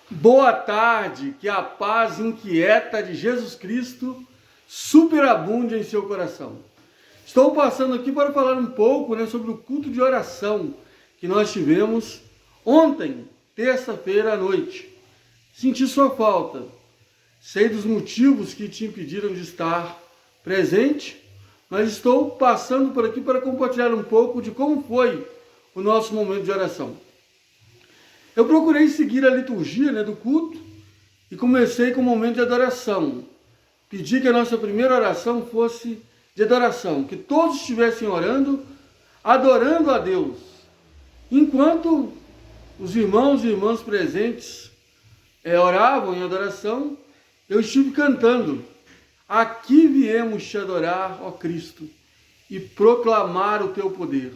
Boa tarde, que a paz inquieta de Jesus Cristo superabunde em seu coração. Estou passando aqui para falar um pouco sobre o culto de oração que nós tivemos ontem, terça-feira à noite. Senti sua falta, sei dos motivos que te impediram de estar presente, mas estou passando por aqui para compartilhar um pouco de como foi o nosso momento de oração. Eu procurei seguir a liturgia do culto e comecei com o momento de adoração. Pedi que a nossa primeira oração fosse de adoração, que todos estivessem orando, adorando a Deus. Enquanto os irmãos e irmãs presentes oravam em adoração, eu estive cantando: aqui viemos te adorar, ó Cristo, e proclamar o teu poder.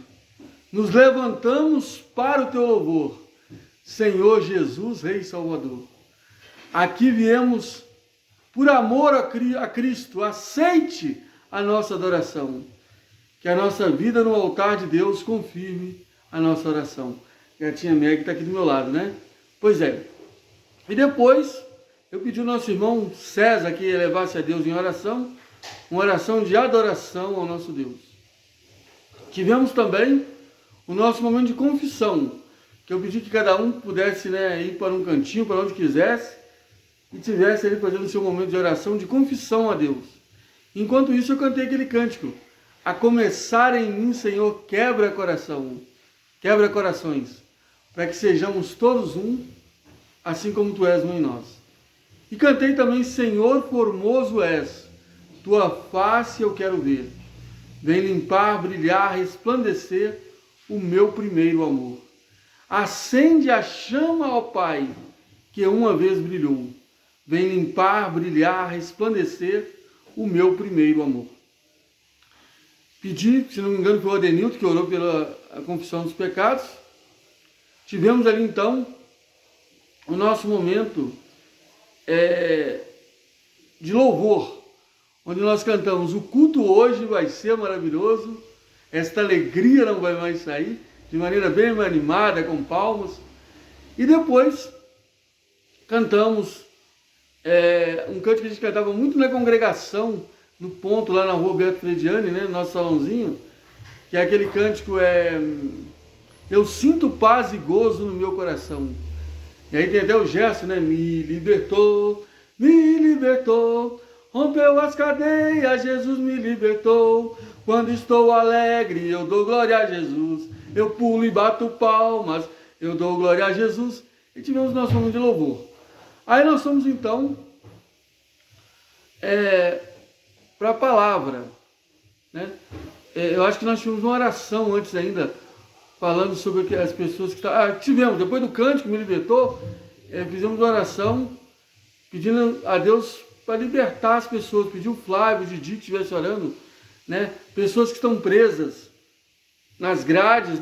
Nos levantamos para o teu louvor, Senhor Jesus, Rei Salvador. Aqui viemos por amor a Cristo, aceite a nossa adoração. Que a nossa vida no altar de Deus confirme a nossa oração. Gatinha Meg está aqui do meu lado, né? Pois é. E depois eu pedi ao nosso irmão César que elevasse a Deus em oração, uma oração de adoração ao nosso Deus. Tivemos também o nosso momento de confissão, que eu pedi que cada um pudesse ir para um cantinho, para onde quisesse, e tivesse ali fazendo o seu momento de oração, de confissão a Deus. Enquanto isso, eu cantei aquele cântico: a começar em mim, Senhor, quebra corações, para que sejamos todos um, assim como Tu és um em nós. E cantei também: Senhor, formoso és, Tua face eu quero ver, vem limpar, brilhar, resplandecer o meu primeiro amor. Acende a chama, ó Pai, que uma vez brilhou. Vem limpar, brilhar, resplandecer o meu primeiro amor. Pedi, se não me engano, foi o Adenilton que orou pela confissão dos pecados. Tivemos ali então o nosso momento de louvor, onde nós cantamos: o culto hoje vai ser maravilhoso, esta alegria não vai mais sair, de maneira bem animada, com palmas. E depois cantamos um canto que a gente cantava muito na congregação, no ponto lá na rua Alberto Frediani, no nosso salãozinho, que é aquele cântico: eu sinto paz e gozo no meu coração. E aí tem até o gesto, me libertou, rompeu as cadeias, Jesus me libertou. Quando estou alegre, eu dou glória a Jesus. Eu pulo e bato palmas, eu dou glória a Jesus. E tivemos nosso momento de louvor. Aí nós fomos então para a palavra. Eu acho que nós tivemos uma oração antes ainda, falando sobre as pessoas que estavam... tivemos, depois do cântico me libertou, fizemos uma oração pedindo a Deus para libertar as pessoas. Pediu o Flávio, o Didi que estivesse orando, pessoas que estão presas nas grades,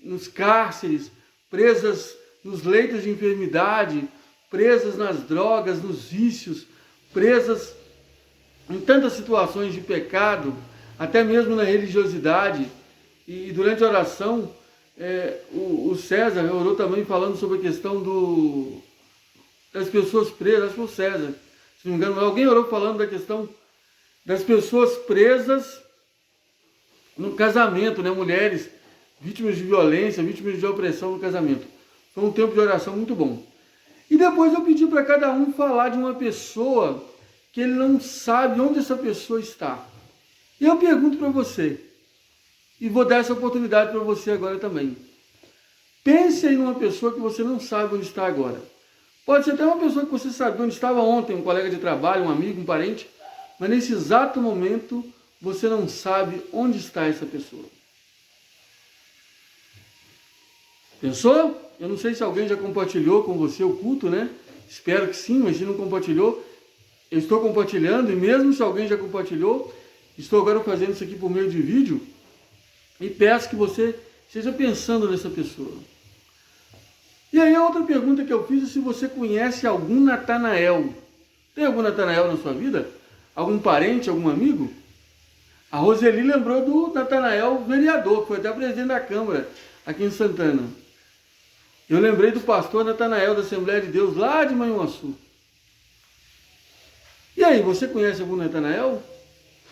nos cárceres, presas nos leitos de enfermidade, presas nas drogas, nos vícios, presas em tantas situações de pecado, até mesmo na religiosidade. E durante a oração, o César orou também falando sobre a questão das pessoas presas. Acho que foi o César, se não me engano, alguém orou falando da questão das pessoas presas no casamento, mulheres vítimas de violência, vítimas de opressão no casamento. Foi um tempo de oração muito bom. E depois eu pedi para cada um falar de uma pessoa que ele não sabe onde essa pessoa está. E eu pergunto para você, e vou dar essa oportunidade para você agora também. Pense aí numa pessoa que você não sabe onde está agora. Pode ser até uma pessoa que você sabe onde estava ontem, um colega de trabalho, um amigo, um parente, mas nesse exato momento você não sabe onde está essa pessoa. Pensou? Eu não sei se alguém já compartilhou com você o culto, Espero que sim, mas se não compartilhou, eu estou compartilhando, e mesmo se alguém já compartilhou, estou agora fazendo isso aqui por meio de vídeo, e peço que você esteja pensando nessa pessoa. E aí a outra pergunta que eu fiz é se você conhece algum Natanael. Tem algum Natanael na sua vida? Algum parente, algum amigo? A Roseli lembrou do Natanael vereador, que foi até presidente da Câmara aqui em Santana. Eu lembrei do pastor Natanael da Assembleia de Deus, lá de Manhuaçu. E aí, você conhece algum Natanael?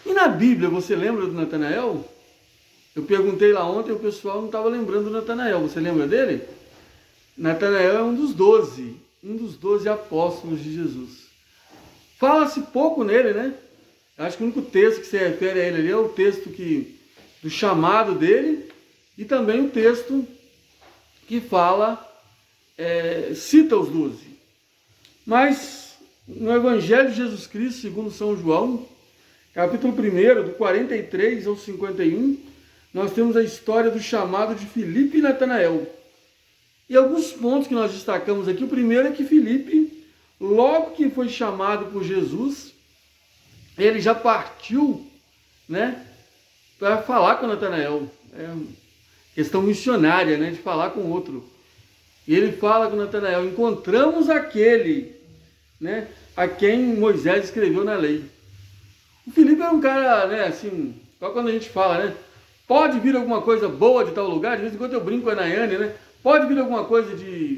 E na Bíblia, você lembra do Natanael? Eu perguntei lá ontem e o pessoal não estava lembrando do Natanael. Você lembra dele? Natanael é um dos 12 apóstolos de Jesus. Fala-se pouco nele, né? Acho que o único texto que se refere a ele ali é o texto do chamado dele e também o texto que fala, cita os 12. Mas no Evangelho de Jesus Cristo, segundo São João, capítulo 1, do 43 ao 51, nós temos a história do chamado de Filipe e Natanael. E alguns pontos que nós destacamos aqui. O primeiro é que Filipe, logo que foi chamado por Jesus, ele já partiu, né, para falar com Natanael. É questão missionária, né, de falar com outro. E ele fala com Natanael: encontramos aquele, né, a quem Moisés escreveu na lei. O Filipe é um cara, né, assim, só quando a gente fala, né, pode vir alguma coisa boa de tal lugar, de vez em quando eu brinco com a Nayane, né, pode vir alguma coisa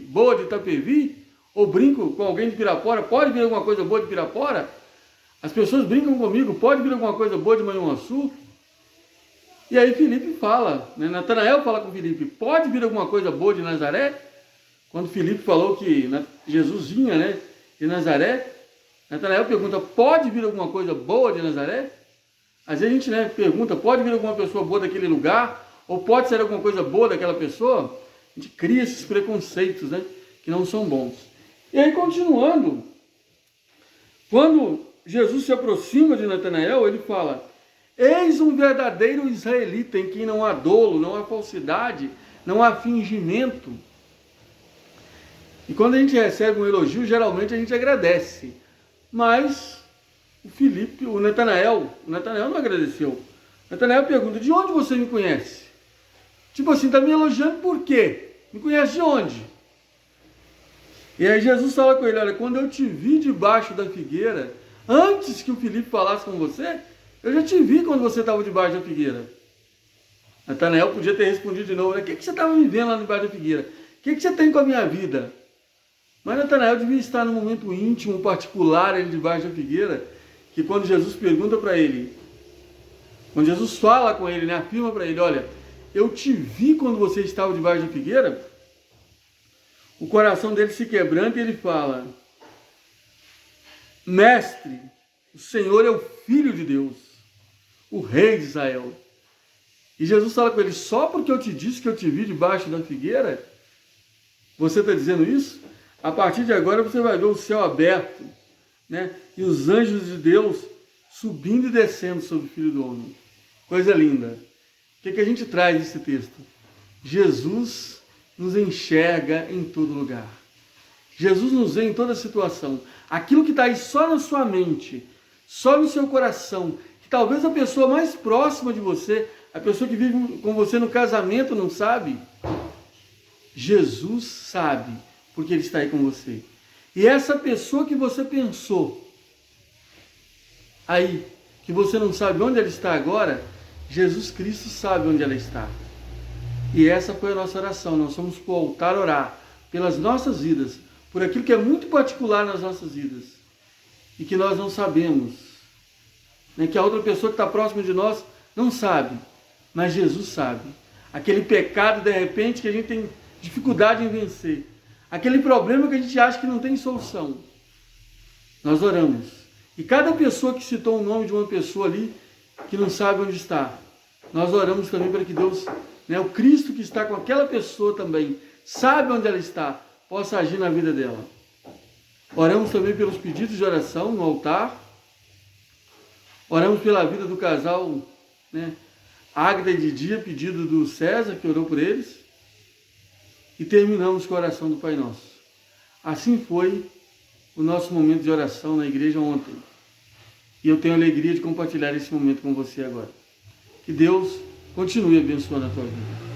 boa de Itapevi, ou brinco com alguém de Pirapora, pode vir alguma coisa boa de Pirapora. As pessoas brincam comigo, pode vir alguma coisa boa de Manhuaçu. E aí Filipe fala, né, Natanael fala com Filipe: pode vir alguma coisa boa de Nazaré? Quando Filipe falou que Jesus vinha, né, de Nazaré, Natanael pergunta: pode vir alguma coisa boa de Nazaré? Às vezes a gente, né, pergunta: pode vir alguma pessoa boa daquele lugar? Ou pode ser alguma coisa boa daquela pessoa? A gente cria esses preconceitos, né, que não são bons. E aí, continuando, quando Jesus se aproxima de Natanael, ele fala: eis um verdadeiro israelita em quem não há dolo, não há falsidade, não há fingimento. E quando a gente recebe um elogio, geralmente a gente agradece. Mas o Natanael não agradeceu. Natanael pergunta: de onde você me conhece? Tipo assim, está me elogiando por quê? Me conhece de onde? E aí Jesus fala com ele: olha, quando eu te vi debaixo da figueira, antes que o Filipe falasse com você, eu já te vi quando você estava debaixo da figueira. Natanael podia ter respondido de novo, né? O que você estava me vendo lá debaixo da figueira? O que você tem com a minha vida? Mas Natanael devia estar num momento íntimo, particular, ele debaixo da figueira, que quando Jesus pergunta para ele, quando Jesus fala com ele, né, afirma para ele: olha, eu te vi quando você estava debaixo da figueira, o coração dele se quebranta e ele fala: mestre, o Senhor é o Filho de Deus, o Rei de Israel. E Jesus fala com ele: só porque eu te disse que eu te vi debaixo da figueira, você está dizendo isso? A partir de agora você vai ver o céu aberto, né, e os anjos de Deus subindo e descendo sobre o Filho do Homem. Coisa linda. O que a gente traz desse texto? Jesus nos enxerga em todo lugar. Jesus nos vê em toda situação. Aquilo que está aí só na sua mente, só no seu coração, que talvez a pessoa mais próxima de você, a pessoa que vive com você no casamento não sabe, Jesus sabe, porque Ele está aí com você. E essa pessoa que você pensou aí, que você não sabe onde ela está agora, Jesus Cristo sabe onde ela está. E essa foi a nossa oração. Nós fomos para o altar orar pelas nossas vidas, por aquilo que é muito particular nas nossas vidas e que nós não sabemos, né? Que a outra pessoa que está próxima de nós não sabe, mas Jesus sabe. Aquele pecado, de repente, que a gente tem dificuldade em vencer, aquele problema que a gente acha que não tem solução, nós oramos. E cada pessoa que citou o nome de uma pessoa ali que não sabe onde está, nós oramos também para que Deus, né, o Cristo que está com aquela pessoa também, sabe onde ela está, possa agir na vida dela. Oramos também pelos pedidos de oração no altar. Oramos pela vida do casal, né, Águeda e Didia, pedido do César, que orou por eles. E terminamos com a oração do Pai Nosso. Assim foi o nosso momento de oração na igreja ontem. E eu tenho a alegria de compartilhar esse momento com você agora. Que Deus continue abençoando a tua vida.